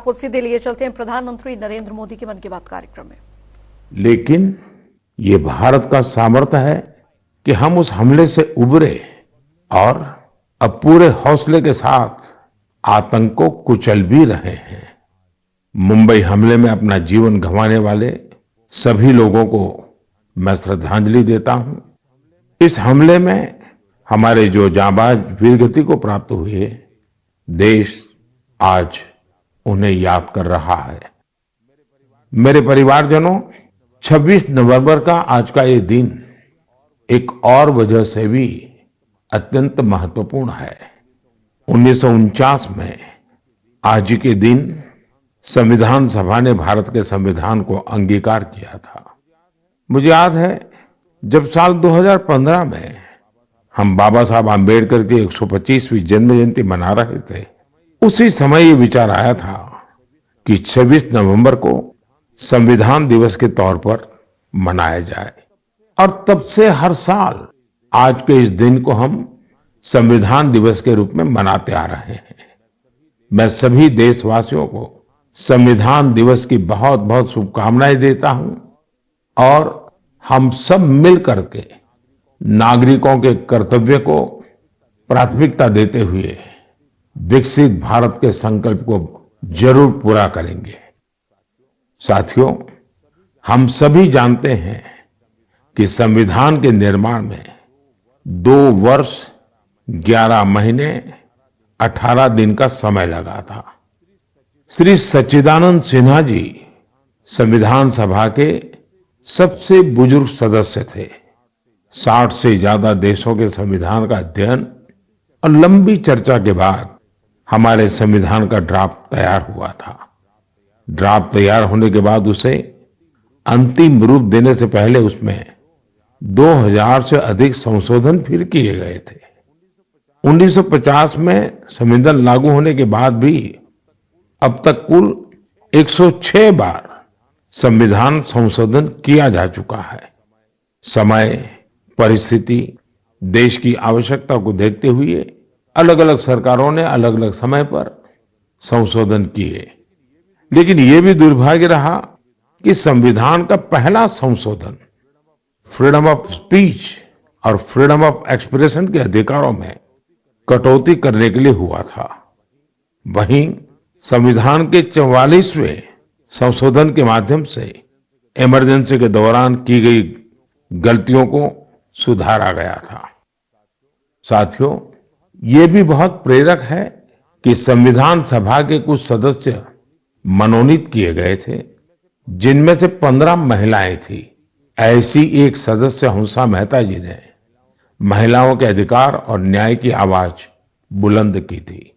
आपको सीधे लिए चलते हैं प्रधानमंत्री नरेंद्र मोदी के मन की बात कार्यक्रम में। लेकिन ये भारत का सामर्थ्य है कि हम उस हमले से उबरे और अब पूरे हौसले के साथ आतंक को कुचल भी रहे हैं। मुंबई हमले में अपना जीवन गंवाने वाले सभी लोगों को मैं श्रद्धांजलि देता हूं। इस हमले में हमारे जो जांबाज वीरगति को प्राप्त हुए, देश आज उन्हें याद कर रहा है। मेरे परिवारजनों, 26 नवंबर का आज का ये दिन एक और वजह से भी अत्यंत महत्वपूर्ण है। 1949 में आज के दिन संविधान सभा ने भारत के संविधान को अंगीकार किया था। मुझे याद है जब साल 2015 में हम बाबा साहब आम्बेडकर की 125वीं जन्म जयंती मना रहे थे, उसी समय ये विचार आया था कि 26 नवंबर को संविधान दिवस के तौर पर मनाया जाए। और तब से हर साल आज के इस दिन को हम संविधान दिवस के रूप में मनाते आ रहे हैं। मैं सभी देशवासियों को संविधान दिवस की बहुत बहुत शुभकामनाएं देता हूं और हम सब मिल करके नागरिकों के कर्तव्य को प्राथमिकता देते हुए विकसित भारत के संकल्प को जरूर पूरा करेंगे। साथियों, हम सभी जानते हैं कि संविधान के निर्माण में 2 वर्ष 11 महीने 18 दिन का समय लगा था। श्री सच्चिदानंद सिन्हा जी संविधान सभा के सबसे बुजुर्ग सदस्य थे। 60 से ज्यादा देशों के संविधान का अध्ययन और लंबी चर्चा के बाद हमारे संविधान का ड्राफ्ट तैयार हुआ था। ड्राफ्ट तैयार होने के बाद उसे अंतिम रूप देने से पहले उसमें 2000 से अधिक संशोधन फिर किए गए थे। 1950 में संविधान लागू होने के बाद भी अब तक कुल 106 बार संविधान संशोधन किया जा चुका है। समय, परिस्थिति, देश की आवश्यकता को देखते हुए अलग अलग सरकारों ने अलग अलग समय पर संशोधन किए, लेकिन यह भी दुर्भाग्य रहा कि संविधान का पहला संशोधन फ्रीडम ऑफ स्पीच और फ्रीडम ऑफ एक्सप्रेशन के अधिकारों में कटौती करने के लिए हुआ था। वहीं संविधान के 44वें संशोधन के माध्यम से इमरजेंसी के दौरान की गई गलतियों को सुधारा गया था। साथियों, ये भी बहुत प्रेरक है कि संविधान सभा के कुछ सदस्य मनोनीत किए गए थे, जिनमें से 15 महिलाएं थी। ऐसी एक सदस्य हंसा मेहता जी ने महिलाओं के अधिकार और न्याय की आवाज बुलंद की थी।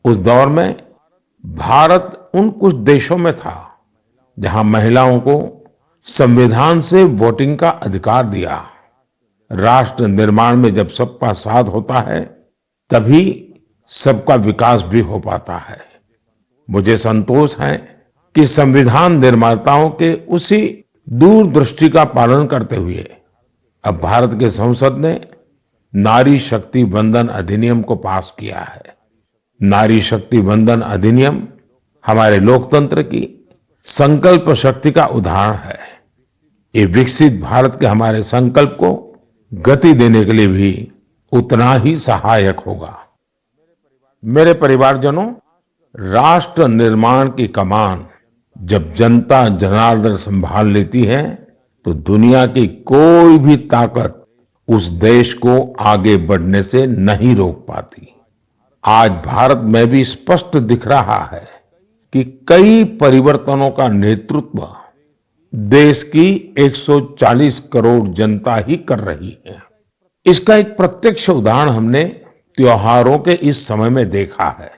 उस दौर में भारत उन कुछ देशों में था जहां महिलाओं को संविधान से वोटिंग का अधिकार दिया। राष्ट्र निर्माण में जब सबका साथ होता है तभी सबका विकास भी हो पाता है। मुझे संतोष है कि संविधान निर्माताओं के उसी दूरदृष्टि का पालन करते हुए अब भारत के संसद ने नारी शक्ति वंदन अधिनियम को पास किया है। नारी शक्ति वंदन अधिनियम हमारे लोकतंत्र की संकल्प शक्ति का उदाहरण है। ये विकसित भारत के हमारे संकल्प को गति देने के लिए भी उतना ही सहायक होगा। मेरे परिवारजनों, राष्ट्र निर्माण की कमान जब जनता जनार्दन संभाल लेती है तो दुनिया की कोई भी ताकत उस देश को आगे बढ़ने से नहीं रोक पाती। आज भारत में भी स्पष्ट दिख रहा है कि कई परिवर्तनों का नेतृत्व देश की 140 करोड़ जनता ही कर रही है। इसका एक प्रत्यक्ष उदाहरण हमने त्योहारों के इस समय में देखा है।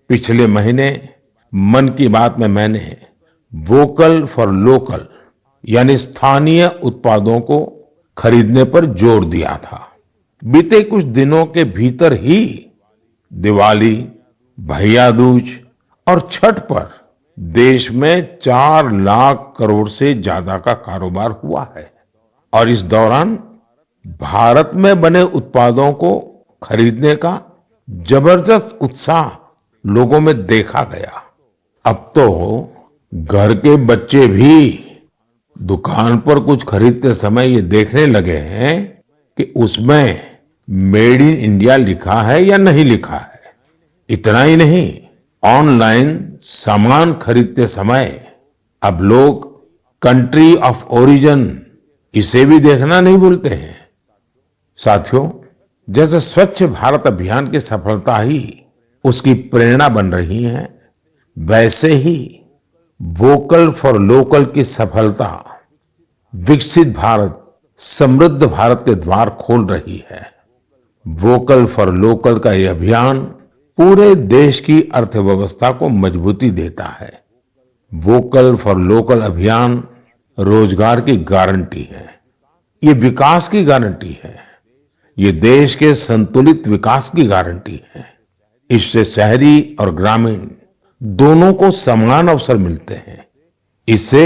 पिछले महीने मन की बात में मैंने वोकल फॉर लोकल यानी स्थानीय उत्पादों को खरीदने पर जोर दिया था। बीते कुछ दिनों के भीतर ही दिवाली, भैया दूज और छठ पर देश में 4 लाख करोड़ से ज्यादा का कारोबार हुआ है और इस दौरान भारत में बने उत्पादों को खरीदने का जबरदस्त उत्साह लोगों में देखा गया। अब तो घर के बच्चे भी दुकान पर कुछ खरीदते समय ये देखने लगे हैं कि उसमें मेड इन इंडिया लिखा है या नहीं लिखा है। इतना ही नहीं, ऑनलाइन सामान खरीदते समय अब लोग कंट्री ऑफ ओरिजिन इसे भी देखना नहीं भूलते हैं। साथियों, जैसे स्वच्छ भारत अभियान की सफलता ही उसकी प्रेरणा बन रही है, वैसे ही वोकल फॉर लोकल की सफलता विकसित भारत, समृद्ध भारत के द्वार खोल रही है। वोकल फॉर लोकल का यह अभियान पूरे देश की अर्थव्यवस्था को मजबूती देता है। वोकल फॉर लोकल अभियान रोजगार की गारंटी है, ये विकास की गारंटी है, ये देश के संतुलित विकास की गारंटी है। इससे शहरी और ग्रामीण दोनों को समान अवसर मिलते हैं। इससे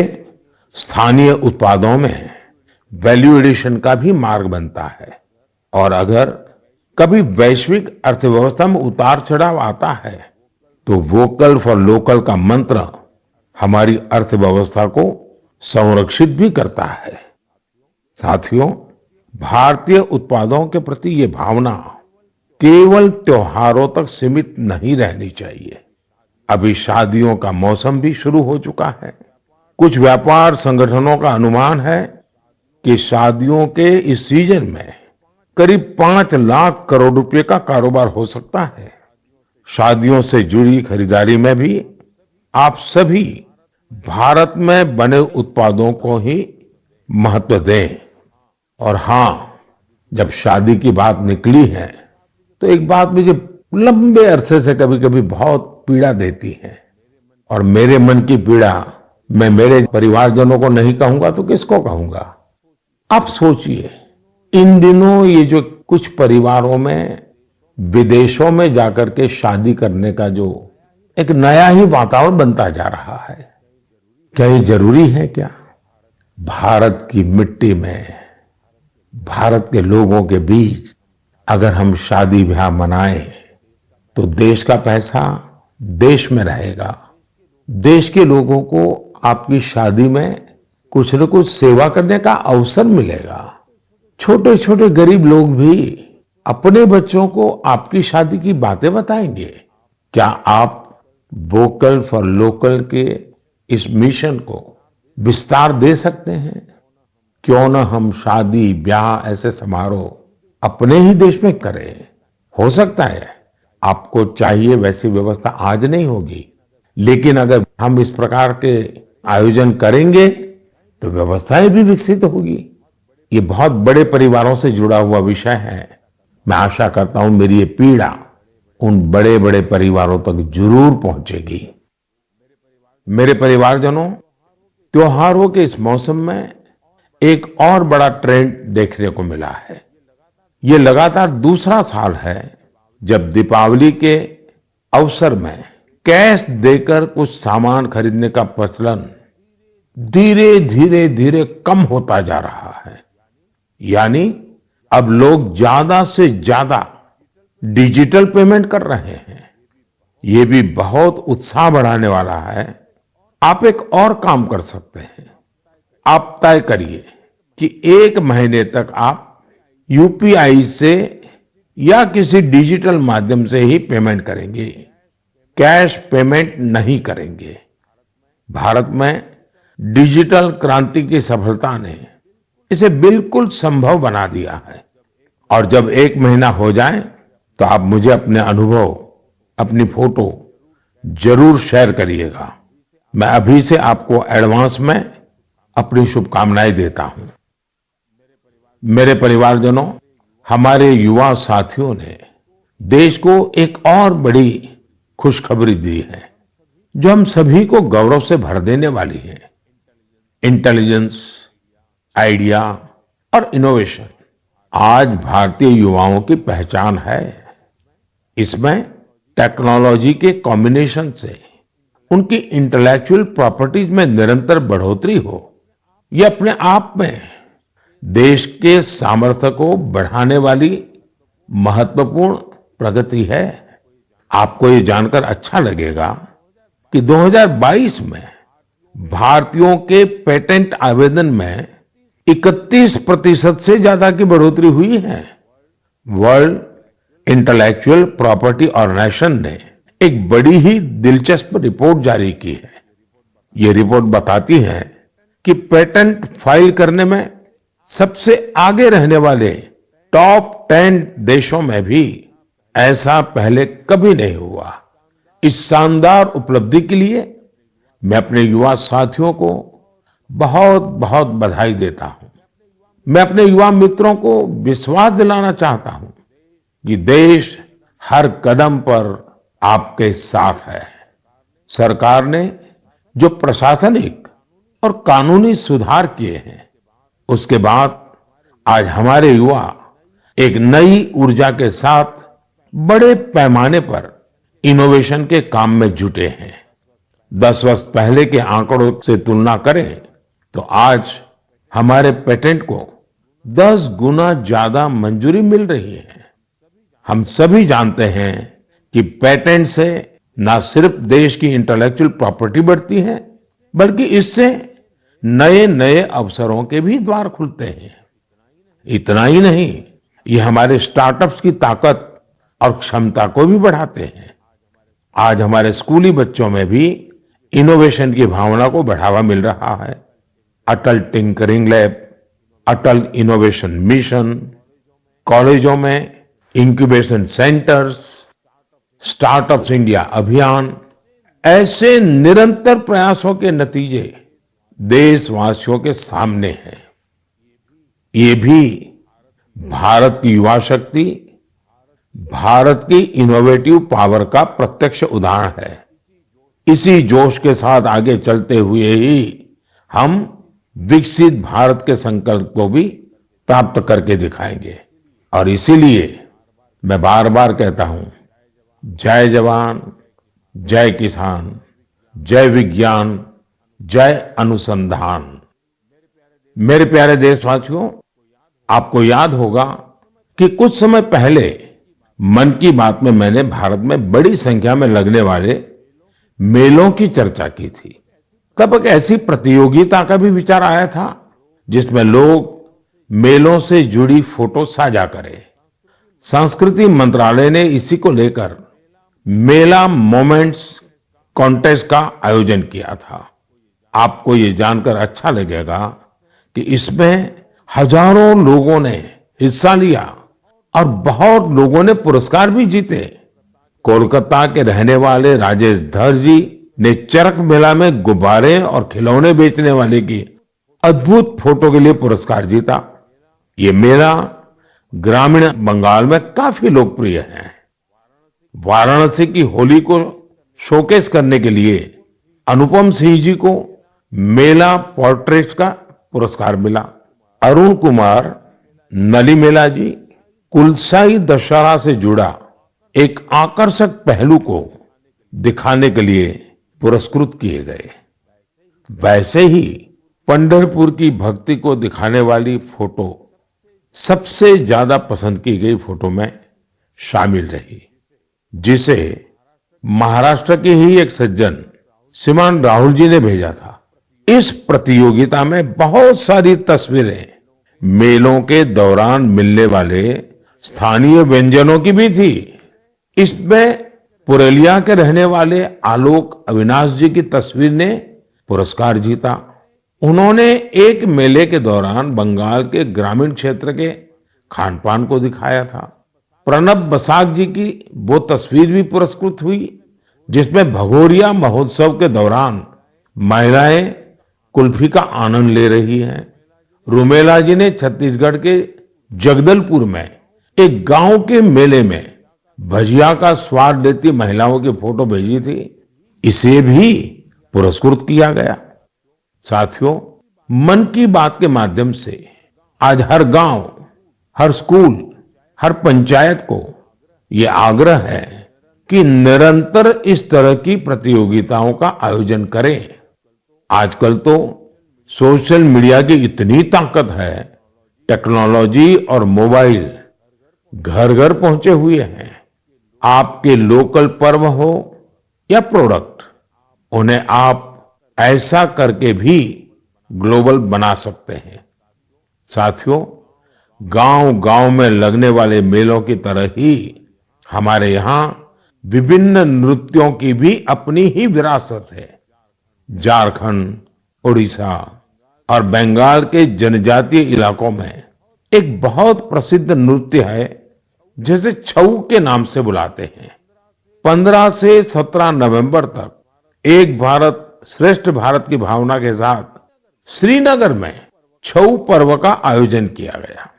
स्थानीय उत्पादों में वैल्यू एडिशन का भी मार्ग बनता है। और अगर कभी वैश्विक अर्थव्यवस्था में उतार चढ़ाव आता है तो वोकल फॉर लोकल का मंत्र हमारी अर्थव्यवस्था को संरक्षित भी करता है। साथियों, भारतीय उत्पादों के प्रति ये भावना केवल त्योहारों तक सीमित नहीं रहनी चाहिए। अभी शादियों का मौसम भी शुरू हो चुका है। कुछ व्यापार संगठनों का अनुमान है कि शादियों के इस सीजन में करीब 5 लाख करोड़ रुपए का कारोबार हो सकता है। शादियों से जुड़ी खरीदारी में भी आप सभी भारत में बने उत्पादों को ही महत्व दें। और हाँ, जब शादी की बात निकली है तो एक बात मुझे लंबे अरसे से कभी कभी बहुत पीड़ा देती है, और मेरे मन की पीड़ा मैं मेरे परिवारजनों को नहीं कहूंगा तो किसको कहूंगा। आप सोचिए, इन दिनों ये जो कुछ परिवारों में विदेशों में जाकर के शादी करने का जो एक नया ही वातावरण बनता जा रहा है, क्या ये जरूरी है? क्या भारत की मिट्टी में, भारत के लोगों के बीच अगर हम शादी ब्याह मनाएं तो देश का पैसा देश में रहेगा। देश के लोगों को आपकी शादी में कुछ न कुछ सेवा करने का अवसर मिलेगा। छोटे छोटे गरीब लोग भी अपने बच्चों को आपकी शादी की बातें बताएंगे। क्या आप वोकल फॉर लोकल के इस मिशन को विस्तार दे सकते हैं? क्यों न हम शादी ब्याह ऐसे समारोह अपने ही देश में करें। हो सकता है आपको चाहिए वैसी व्यवस्था आज नहीं होगी, लेकिन अगर हम इस प्रकार के आयोजन करेंगे तो व्यवस्थाएं भी विकसित होगी। ये बहुत बड़े परिवारों से जुड़ा हुआ विषय है। मैं आशा करता हूं मेरी ये पीड़ा उन बड़े बड़े परिवारों तक जरूर पहुंचेगी। मेरे परिवारजनों, त्योहारों के इस मौसम में एक और बड़ा ट्रेंड देखने को मिला है। ये लगातार दूसरा साल है जब दीपावली के अवसर में कैश देकर कुछ सामान खरीदने का प्रचलन धीरे धीरे कम होता जा रहा है। यानी अब लोग ज्यादा से ज्यादा डिजिटल पेमेंट कर रहे हैं। ये भी बहुत उत्साह बढ़ाने वाला है। आप एक और काम कर सकते हैं। आप तय करिए कि 1 महीने तक आप यूपीआई से या किसी डिजिटल माध्यम से ही पेमेंट करेंगे, कैश पेमेंट नहीं करेंगे। भारत में डिजिटल क्रांति की सफलता ने इसे बिल्कुल संभव बना दिया है। और जब 1 महीना हो जाए तो आप मुझे अपने अनुभव, अपनी फोटो जरूर शेयर करिएगा। मैं अभी से आपको एडवांस में अपनी शुभकामनाएं देता हूं। मेरे परिवारजनों, हमारे युवा साथियों ने देश को एक और बड़ी खुशखबरी दी है जो हम सभी को गौरव से भर देने वाली है। इंटेलिजेंस, आइडिया और इनोवेशन आज भारतीय युवाओं की पहचान है। इसमें टेक्नोलॉजी के कॉम्बिनेशन से उनकी इंटेलेक्चुअल प्रॉपर्टीज में निरंतर बढ़ोतरी हो, यह अपने आप में देश के सामर्थ्य को बढ़ाने वाली महत्वपूर्ण प्रगति है। आपको ये जानकर अच्छा लगेगा कि 2022 में भारतीयों के पेटेंट आवेदन में 31% से ज्यादा की बढ़ोतरी हुई है। वर्ल्ड इंटेलेक्चुअल प्रॉपर्टी ऑर्गेनाइजेशन ने एक बड़ी ही दिलचस्प रिपोर्ट जारी की है। ये रिपोर्ट बताती है कि पेटेंट फाइल करने में सबसे आगे रहने वाले टॉप 10 देशों में भी ऐसा पहले कभी नहीं हुआ। इस शानदार उपलब्धि के लिए मैं अपने युवा साथियों को बहुत बहुत बधाई देता हूं। मैं अपने युवा मित्रों को विश्वास दिलाना चाहता हूं कि देश हर कदम पर आपके साथ है। सरकार ने जो प्रशासनिक और कानूनी सुधार किए हैं, उसके बाद आज हमारे युवा एक नई ऊर्जा के साथ बड़े पैमाने पर इनोवेशन के काम में जुटे हैं। 10 वर्ष पहले के आंकड़ों से तुलना करें तो आज हमारे पेटेंट को 10 गुना ज्यादा मंजूरी मिल रही है। हम सभी जानते हैं कि पेटेंट से न सिर्फ देश की इंटेलेक्चुअल प्रॉपर्टी बढ़ती है, बल्कि इससे नए नए अवसरों के भी द्वार खुलते हैं। इतना ही नहीं, ये हमारे स्टार्टअप्स की ताकत और क्षमता को भी बढ़ाते हैं। आज हमारे स्कूली बच्चों में भी इनोवेशन की भावना को बढ़ावा मिल रहा है। अटल टिंकरिंग लैब, अटल इनोवेशन मिशन, कॉलेजों में इंक्यूबेशन सेंटर्स, स्टार्टअप्स इंडिया अभियान, ऐसे निरंतर प्रयासों के नतीजे देशवासियों के सामने हैं। ये भी भारत की युवा शक्ति, भारत की इनोवेटिव पावर का प्रत्यक्ष उदाहरण है। इसी जोश के साथ आगे चलते हुए ही हम विकसित भारत के संकल्प को भी प्राप्त करके दिखाएंगे। और इसीलिए मैं बार बार कहता हूं, जय जवान, जय किसान, जय विज्ञान, जय अनुसंधान। मेरे प्यारे देशवासियों, आपको याद होगा कि कुछ समय पहले मन की बात में मैंने भारत में बड़ी संख्या में लगने वाले मेलों की चर्चा की थी। तब एक ऐसी प्रतियोगिता का भी विचार आया था जिसमें लोग मेलों से जुड़ी फोटो साझा करें। संस्कृति मंत्रालय ने इसी को लेकर मेला मोमेंट्स कॉन्टेस्ट का आयोजन किया था। आपको ये जानकर अच्छा लगेगा कि इसमें हजारों लोगों ने हिस्सा लिया और बहुत लोगों ने पुरस्कार भी जीते। कोलकाता के रहने वाले राजेश धर जी ने चरक मेला में गुब्बारे और खिलौने बेचने वाले की अद्भुत फोटो के लिए पुरस्कार जीता। ये मेला ग्रामीण बंगाल में काफी लोकप्रिय है। वाराणसी की होली को शोकेस करने के लिए अनुपम सिंह जी को मेला पोर्ट्रेट्स का पुरस्कार मिला। अरुण कुमार नलीमेला जी कुलसाई दशहरा से जुड़ा एक आकर्षक पहलू को दिखाने के लिए पुरस्कृत किए गए। वैसे ही पंढरपुर की भक्ति को दिखाने वाली फोटो सबसे ज्यादा पसंद की गई फोटो में शामिल रही, जिसे महाराष्ट्र के ही एक सज्जन श्रीमान राहुल जी ने भेजा था। इस प्रतियोगिता में बहुत सारी तस्वीरें मेलों के दौरान मिलने वाले स्थानीय व्यंजनों की भी थी। इसमें पुरुलिया के रहने वाले आलोक अविनाश जी की तस्वीर ने पुरस्कार जीता। उन्होंने एक मेले के दौरान बंगाल के ग्रामीण क्षेत्र के खान पान को दिखाया था। प्रणब बसाक जी की वो तस्वीर भी पुरस्कृत हुई जिसमें भगोरिया महोत्सव के दौरान महिलाएं कुल्फी का आनंद ले रही हैं। रूमेला जी ने छत्तीसगढ़ के जगदलपुर में एक गांव के मेले में भजिया का स्वाद लेती महिलाओं की फोटो भेजी थी। इसे भी पुरस्कृत किया गया। साथियों, मन की बात के माध्यम से आज हर गांव, हर स्कूल, हर पंचायत को ये आग्रह है कि निरंतर इस तरह की प्रतियोगिताओं का आयोजन करें। आजकल तो सोशल मीडिया की इतनी ताकत है, टेक्नोलॉजी और मोबाइल घर घर पहुंचे हुए हैं। आपके लोकल पर्व हो या प्रोडक्ट, उन्हें आप ऐसा करके भी ग्लोबल बना सकते हैं। साथियों, गांव-गांव में लगने वाले मेलों की तरह ही हमारे यहाँ विभिन्न नृत्यों की भी अपनी ही विरासत है। झारखंड, उड़ीसा और बंगाल के जनजातीय इलाकों में एक बहुत प्रसिद्ध नृत्य है जिसे छऊ के नाम से बुलाते हैं। 15 से 17 नवंबर तक एक भारत श्रेष्ठ भारत की भावना के साथ श्रीनगर में छऊ पर्व का आयोजन किया गया।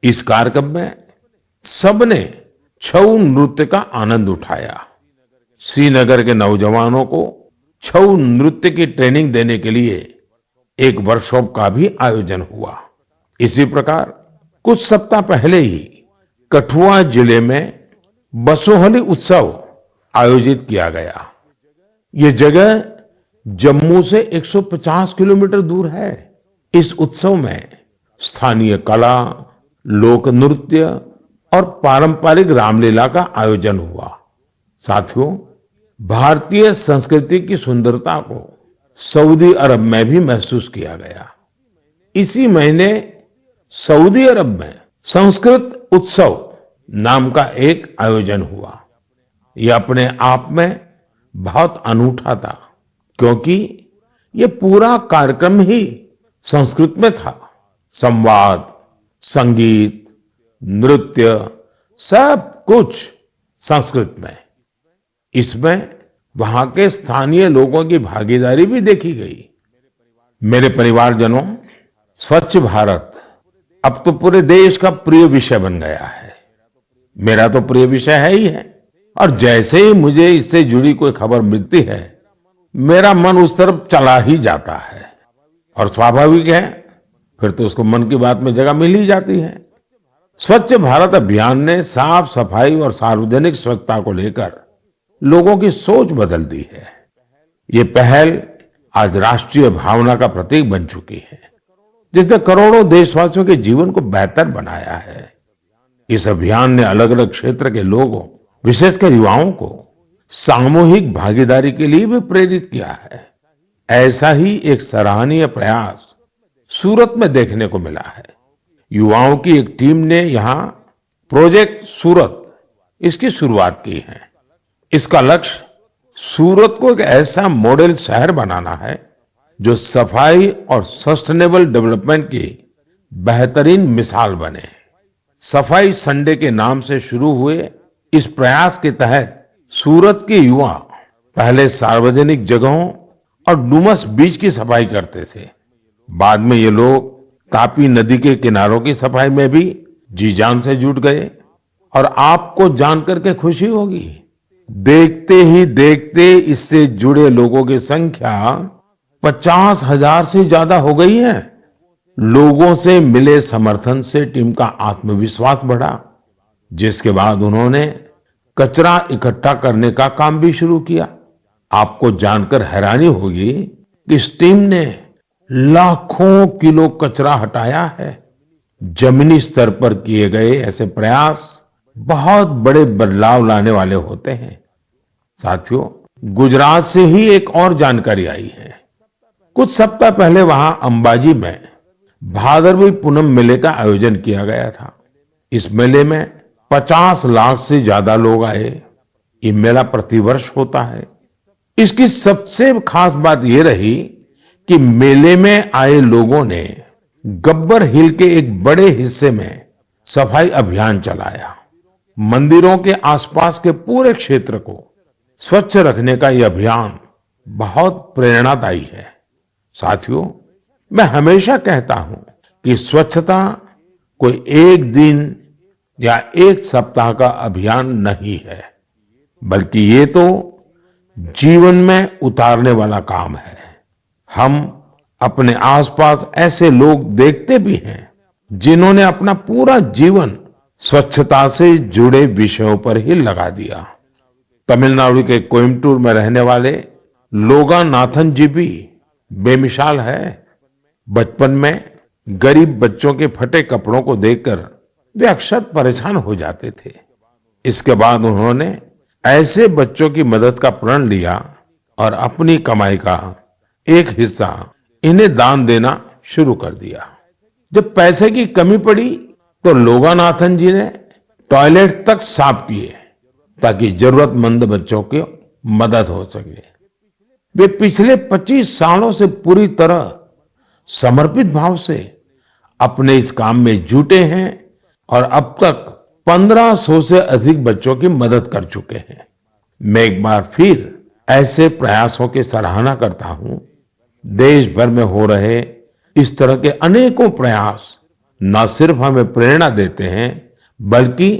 इस कार्यक्रम में सबने छऊ नृत्य का आनंद उठाया। श्रीनगर के नौजवानों को छऊ नृत्य की ट्रेनिंग देने के लिए एक वर्कशॉप का भी आयोजन हुआ। इसी प्रकार कुछ सप्ताह पहले ही कठुआ जिले में बसोहली उत्सव आयोजित किया गया। ये जगह जम्मू से 150 किलोमीटर दूर है। इस उत्सव में स्थानीय कला, लोक नृत्य और पारंपरिक रामलीला का आयोजन हुआ। साथियों, भारतीय संस्कृति की सुंदरता को सऊदी अरब में भी महसूस किया गया। इसी महीने सऊदी अरब में संस्कृत उत्सव नाम का एक आयोजन हुआ। यह अपने आप में बहुत अनूठा था, क्योंकि ये पूरा कार्यक्रम ही संस्कृत में था। संवाद, संगीत, नृत्य, सब कुछ संस्कृत में। इसमें वहां के स्थानीय लोगों की भागीदारी भी देखी गई। मेरे परिवारजनों, स्वच्छ भारत अब तो पूरे देश का प्रिय विषय बन गया है। मेरा तो प्रिय विषय है ही है, और जैसे ही मुझे इससे जुड़ी कोई खबर मिलती है, मेरा मन उस तरफ चला ही जाता है। और स्वाभाविक है, फिर तो उसको मन की बात में जगह मिल ही जाती है। स्वच्छ भारत अभियान ने साफ सफाई और सार्वजनिक स्वच्छता को लेकर लोगों की सोच बदल दी है। ये पहल आज राष्ट्रीय भावना का प्रतीक बन चुकी है, जिसने करोड़ों देशवासियों के जीवन को बेहतर बनाया है। इस अभियान ने अलग अलग क्षेत्र के लोगों, विशेषकर युवाओं को सामूहिक भागीदारी के लिए भी प्रेरित किया है। ऐसा ही एक सराहनीय प्रयास सूरत में देखने को मिला है। युवाओं की एक टीम ने यहाँ प्रोजेक्ट सूरत, इसकी शुरुआत की है। इसका लक्ष्य सूरत को एक ऐसा मॉडल शहर बनाना है जो सफाई और सस्टेनेबल डेवलपमेंट की बेहतरीन मिसाल बने। सफाई संडे के नाम से शुरू हुए इस प्रयास के तहत सूरत के युवा पहले सार्वजनिक जगहों और डुमस बीच की सफाई करते थे। बाद में ये लोग तापी नदी के किनारों की सफाई में भी जी जान से जुट गए। और आपको जानकर के खुशी होगी, देखते ही देखते इससे जुड़े लोगों की संख्या 50,000 से ज्यादा हो गई है। लोगों से मिले समर्थन से टीम का आत्मविश्वास बढ़ा, जिसके बाद उन्होंने कचरा इकट्ठा करने का काम भी शुरू किया। आपको जानकर हैरानी होगी कि इस टीम ने लाखों किलो कचरा हटाया है। जमीनी स्तर पर किए गए ऐसे प्रयास बहुत बड़े बदलाव लाने वाले होते हैं। साथियों, गुजरात से ही एक और जानकारी आई है। कुछ सप्ताह पहले वहां अंबाजी में भादरवी पूनम मेले का आयोजन किया गया था। इस मेले में 50 लाख से ज्यादा लोग आए। ये मेला प्रतिवर्ष होता है। इसकी सबसे खास बात यह रही कि मेले में आए लोगों ने गब्बर हिल के एक बड़े हिस्से में सफाई अभियान चलाया। मंदिरों के आसपास के पूरे क्षेत्र को स्वच्छ रखने का यह अभियान बहुत प्रेरणादायी है। साथियों, मैं हमेशा कहता हूं कि स्वच्छता कोई एक दिन या एक सप्ताह का अभियान नहीं है, बल्कि ये तो जीवन में उतारने वाला काम है। हम अपने आसपास ऐसे लोग देखते भी हैं जिन्होंने अपना पूरा जीवन स्वच्छता से जुड़े विषयों पर ही लगा दिया। तमिलनाडु के कोयम्बटूर में रहने वाले लोगानाथन जी भी बेमिसाल है। बचपन में गरीब बच्चों के फटे कपड़ों को देखकर वे अक्सर परेशान हो जाते थे। इसके बाद उन्होंने ऐसे बच्चों की मदद का प्रण लिया और अपनी कमाई का एक हिस्सा इन्हें दान देना शुरू कर दिया। जब पैसे की कमी पड़ी तो लोगानाथन जी ने टॉयलेट तक साफ किए ताकि जरूरतमंद बच्चों की मदद हो सके। वे पिछले 25 सालों से पूरी तरह समर्पित भाव से अपने इस काम में जुटे हैं और अब तक 1500 से अधिक बच्चों की मदद कर चुके हैं। मैं एक बार फिर ऐसे प्रयासों की सराहना करता हूं। देश भर में हो रहे इस तरह के अनेकों प्रयास न सिर्फ हमें प्रेरणा देते हैं बल्कि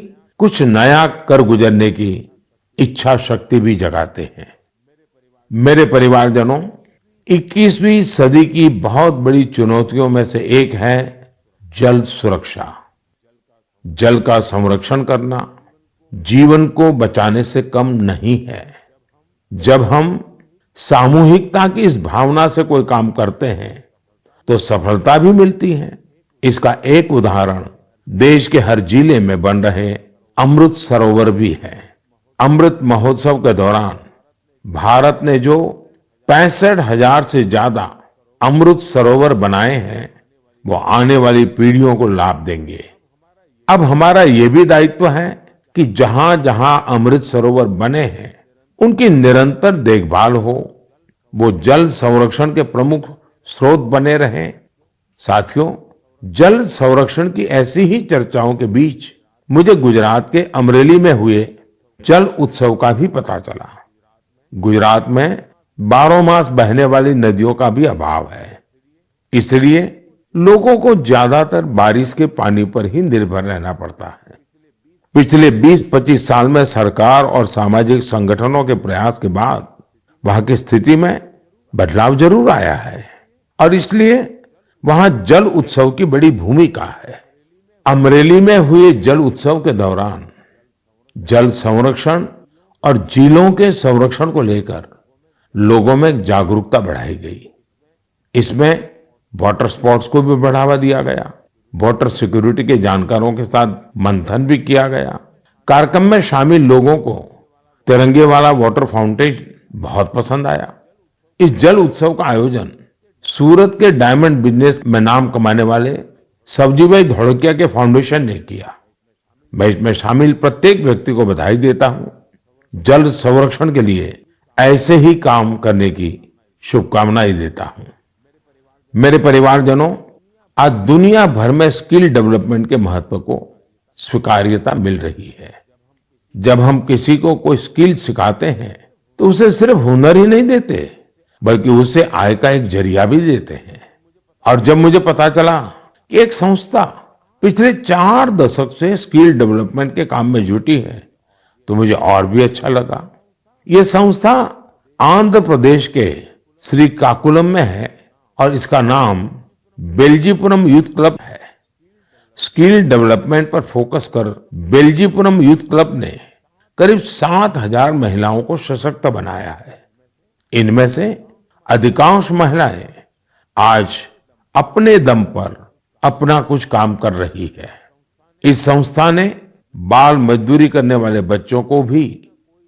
कुछ नया कर गुजरने की इच्छा शक्ति भी जगाते हैं। मेरे परिवारजनों, 21वीं सदी की बहुत बड़ी चुनौतियों में से एक है जल सुरक्षा। जल का संरक्षण करना जीवन को बचाने से कम नहीं है। जब हम सामूहिकता की इस भावना से कोई काम करते हैं तो सफलता भी मिलती है। इसका एक उदाहरण देश के हर जिले में बन रहे अमृत सरोवर भी है। अमृत महोत्सव के दौरान भारत ने जो 65,000 से ज्यादा अमृत सरोवर बनाए हैं वो आने वाली पीढ़ियों को लाभ देंगे। अब हमारा ये भी दायित्व है कि जहां जहां अमृत सरोवर बने हैं उनकी निरंतर देखभाल हो, वो जल संरक्षण के प्रमुख स्रोत बने रहें। साथियों, जल संरक्षण की ऐसी ही चर्चाओं के बीच मुझे गुजरात के अमरेली में हुए जल उत्सव का भी पता चला। गुजरात में 12 मास बहने वाली नदियों का भी अभाव है, इसलिए लोगों को ज्यादातर बारिश के पानी पर ही निर्भर रहना पड़ता है। पिछले 20-25 साल में सरकार और सामाजिक संगठनों के प्रयास के बाद वहां की स्थिति में बदलाव जरूर आया है और इसलिए वहां जल उत्सव की बड़ी भूमिका है। अमरेली में हुए जल उत्सव के दौरान जल संरक्षण और झीलों के संरक्षण को लेकर लोगों में जागरूकता बढ़ाई गई। इसमें वाटर स्पोर्ट्स को भी बढ़ावा दिया गया। वाटर सिक्योरिटी के जानकारों के साथ मंथन भी किया गया। कार्यक्रम में शामिल लोगों को तिरंगे वाला वाटर फाउंटेन बहुत पसंद आया। इस जल उत्सव का आयोजन सूरत के डायमंड बिजनेस में नाम कमाने वाले सब्जी भाई धोड़किया के फाउंडेशन ने किया। मैं इसमें शामिल प्रत्येक व्यक्ति को बधाई देता हूं। जल संरक्षण के लिए ऐसे ही काम करने की शुभकामनाएं देता हूं। मेरे परिवारजनों, आज दुनिया भर में स्किल डेवलपमेंट के महत्व को स्वीकार्यता मिल रही है। जब हम किसी को कोई स्किल सिखाते हैं तो उसे सिर्फ हुनर ही नहीं देते बल्कि उसे आय का एक जरिया भी देते हैं। और जब मुझे पता चला कि एक संस्था पिछले 4 दशक से स्किल डेवलपमेंट के काम में जुटी है तो मुझे और भी अच्छा लगा। ये संस्था आंध्र प्रदेश के श्रीकाकुलम में है और इसका नाम बेल्जीपुरम यूथ क्लब है। स्किल डेवलपमेंट पर फोकस कर बेल्जीपुरम यूथ क्लब ने करीब 7,000 महिलाओं को सशक्त बनाया है। इनमें से अधिकांश महिलाएं आज अपने दम पर अपना कुछ काम कर रही है। इस संस्था ने बाल मजदूरी करने वाले बच्चों को भी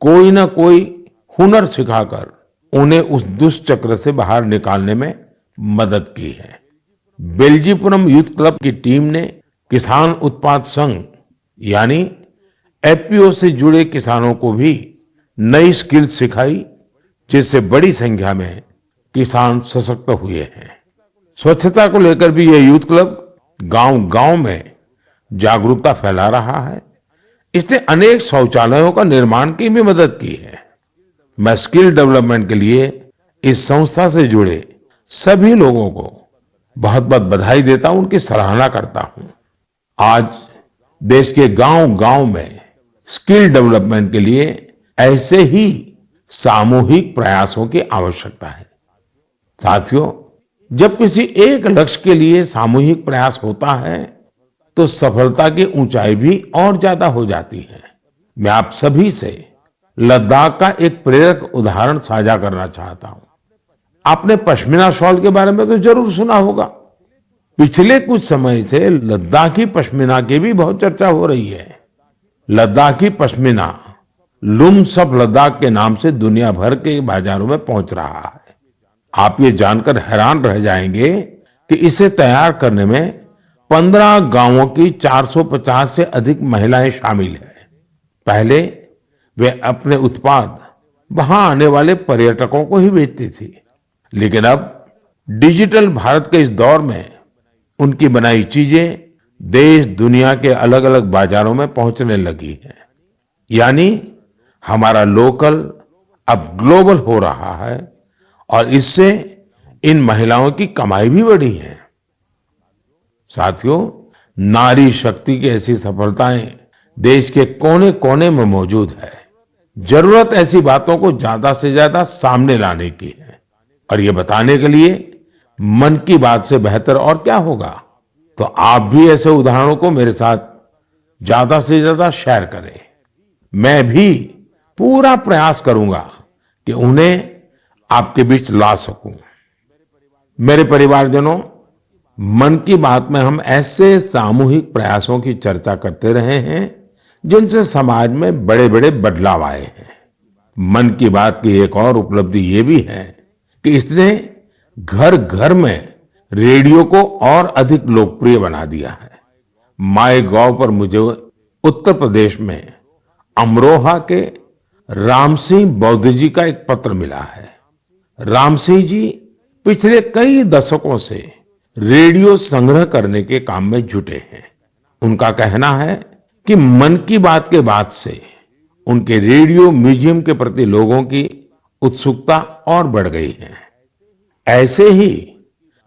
कोई ना कोई हुनर सिखाकर उन्हें उस दुष्चक्र से बाहर निकालने में मदद की है। बेल्जीपुरम यूथ क्लब की टीम ने किसान उत्पाद संघ यानी एफपीओ से जुड़े किसानों को भी नई स्किल सिखाई, जिससे बड़ी संख्या में किसान सशक्त हुए हैं। स्वच्छता को लेकर भी यह यूथ क्लब गांव-गांव में जागरूकता फैला रहा है। इसने अनेक शौचालयों का निर्माण की भी मदद की है। मैं स्किल डेवलपमेंट के लिए इस संस्था से जुड़े सभी लोगों को बहुत बहुत बधाई देता हूं, उनकी सराहना करता हूं। आज देश के गांव-गांव में स्किल डेवलपमेंट के लिए ऐसे ही सामूहिक प्रयासों की आवश्यकता है। साथियों, जब किसी एक लक्ष्य के लिए सामूहिक प्रयास होता है तो सफलता की ऊंचाई भी और ज्यादा हो जाती है। मैं आप सभी से लद्दाख का एक प्रेरक उदाहरण साझा करना चाहता हूं। आपने पश्मीना शॉल के बारे में तो जरूर सुना होगा। पिछले कुछ समय से लद्दाखी पश्मीना की भी बहुत चर्चा हो रही है। लद्दाखी पश्मीना लुम्स ऑफ लद्दाख के नाम से दुनिया भर के बाजारों में पहुंच रहा है। आप ये जानकर हैरान रह जाएंगे कि इसे तैयार करने में 15 गांवों की 450 से अधिक महिलाएं शामिल हैं। पहले वे अपने उत्पाद वहां आने वाले पर्यटकों को ही बेचती थी, लेकिन अब डिजिटल भारत के इस दौर में उनकी बनाई चीजें देश दुनिया के अलग अलग बाजारों में पहुंचने लगी हैं। यानी हमारा लोकल अब ग्लोबल हो रहा है और इससे इन महिलाओं की कमाई भी बढ़ी है। साथियों, नारी शक्ति की ऐसी सफलताएं देश के कोने कोने में मौजूद है। जरूरत ऐसी बातों को ज्यादा से ज्यादा सामने लाने की है और ये बताने के लिए मन की बात से बेहतर और क्या होगा। तो आप भी ऐसे उदाहरणों को मेरे साथ ज्यादा से ज्यादा शेयर करें। मैं भी पूरा प्रयास करूंगा कि उन्हें आपके बीच ला सकूं। मेरे परिवारजनों, मन की बात में हम ऐसे सामूहिक प्रयासों की चर्चा करते रहे हैं जिनसे समाज में बड़े बड़े बदलाव आए हैं। मन की बात की एक और उपलब्धि ये भी है कि इसने घर घर में रेडियो को और अधिक लोकप्रिय बना दिया है। माय गॉव पर मुझे उत्तर प्रदेश में अमरोहा के राम सिंह बौद्ध जी का एक पत्र मिला है। राम सिंह जी पिछले कई दशकों से रेडियो संग्रह करने के काम में जुटे हैं। उनका कहना है कि मन की बात के बाद से उनके रेडियो म्यूजियम के प्रति लोगों की उत्सुकता और बढ़ गई है। ऐसे ही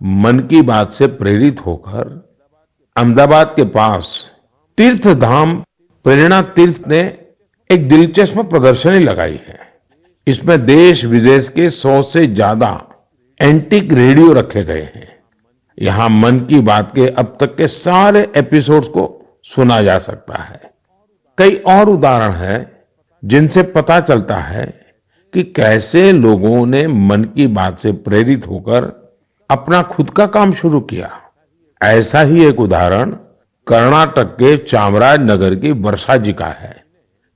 मन की बात से प्रेरित होकर अहमदाबाद के पास तीर्थ धाम प्रेरणा तीर्थ ने एक दिलचस्प प्रदर्शनी लगाई है। इसमें देश विदेश के 100 से ज्यादा एंटीक रेडियो रखे गए हैं। यहां मन की बात के अब तक के सारे एपिसोड्स को सुना जा सकता है। कई और उदाहरण हैं जिनसे पता चलता है कि कैसे लोगों ने मन की बात से प्रेरित होकर अपना खुद का काम शुरू किया। ऐसा ही एक उदाहरण कर्नाटक के चामराजनगर की वर्षा जी का है,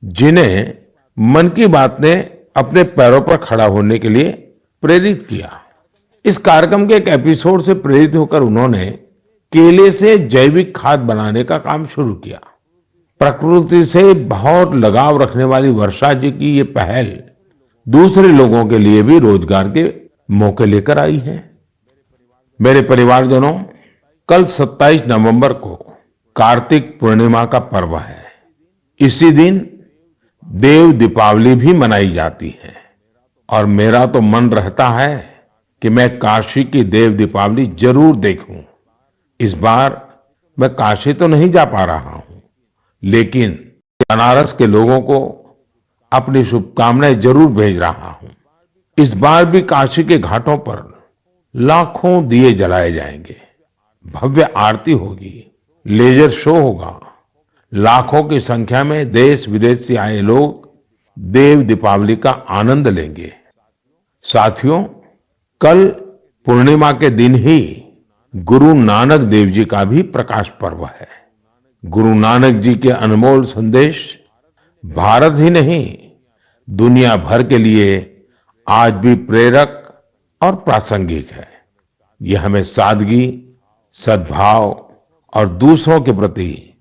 जिन्हें मन की बात ने अपने पैरों पर खड़ा होने के लिए प्रेरित किया। इस कार्यक्रम के एक एपिसोड से प्रेरित होकर उन्होंने केले से जैविक खाद बनाने का काम शुरू किया। प्रकृति से बहुत लगाव रखने वाली वर्षा जी की ये पहल दूसरे लोगों के लिए भी रोजगार के मौके लेकर आई है। मेरे परिवारजनों, कल 27 नवंबर को कार्तिक पूर्णिमा का पर्व है। इसी दिन देव दीपावली भी मनाई जाती है और मेरा तो मन रहता है कि मैं काशी की देव दीपावली जरूर देखूं। इस बार मैं काशी तो नहीं जा पा रहा हूं, लेकिन बनारस के लोगों को अपनी शुभकामनाएं जरूर भेज रहा हूं। इस बार भी काशी के घाटों पर लाखों दिए जलाए जाएंगे, भव्य आरती होगी, लेजर शो होगा। लाखों की संख्या में देश विदेश से आए लोग देव दीपावली का आनंद लेंगे। साथियों, कल पूर्णिमा के दिन ही गुरु नानक देव जी का भी प्रकाश पर्व है। गुरु नानक जी के अनमोल संदेश भारत ही नहीं, दुनिया भर के लिए आज भी प्रेरक और प्रासंगिक है। यह हमें सादगी, सद्भाव और दूसरों के प्रति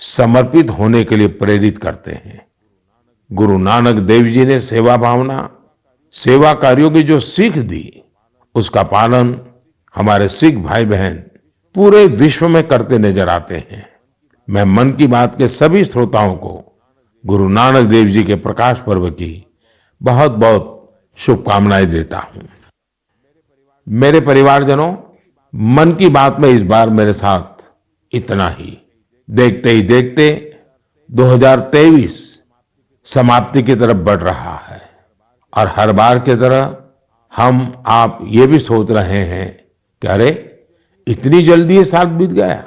समर्पित होने के लिए प्रेरित करते हैं। गुरु नानक देव जी ने सेवा भावना, सेवा कार्यों की जो सीख दी, उसका पालन हमारे सिख भाई बहन पूरे विश्व में करते नजर आते हैं। मैं मन की बात के सभी श्रोताओं को गुरु नानक देव जी के प्रकाश पर्व की बहुत बहुत शुभकामनाएं देता हूं। मेरे परिवारजनों, मन की बात में इस बार मेरे साथ इतना ही। देखते ही देखते 2023 समाप्ति की तरफ बढ़ रहा है और हर बार की तरह हम आप ये भी सोच रहे हैं कि अरे इतनी जल्दी ये साल बीत गया।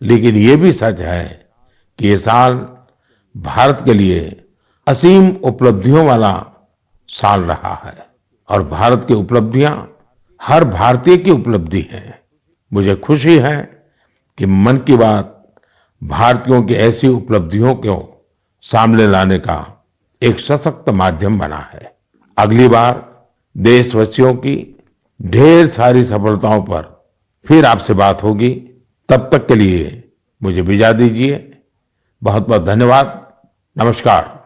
लेकिन ये भी सच है कि ये साल भारत के लिए असीम उपलब्धियों वाला साल रहा है और भारत की उपलब्धियां हर भारतीय की उपलब्धि है। मुझे खुशी है कि मन की बात भारतीयों की ऐसी उपलब्धियों को सामने लाने का एक सशक्त माध्यम बना है। अगली बार देशवासियों की ढेर सारी सफलताओं पर फिर आपसे बात होगी। तब तक के लिए मुझे विदा दीजिए। बहुत बहुत धन्यवाद। नमस्कार।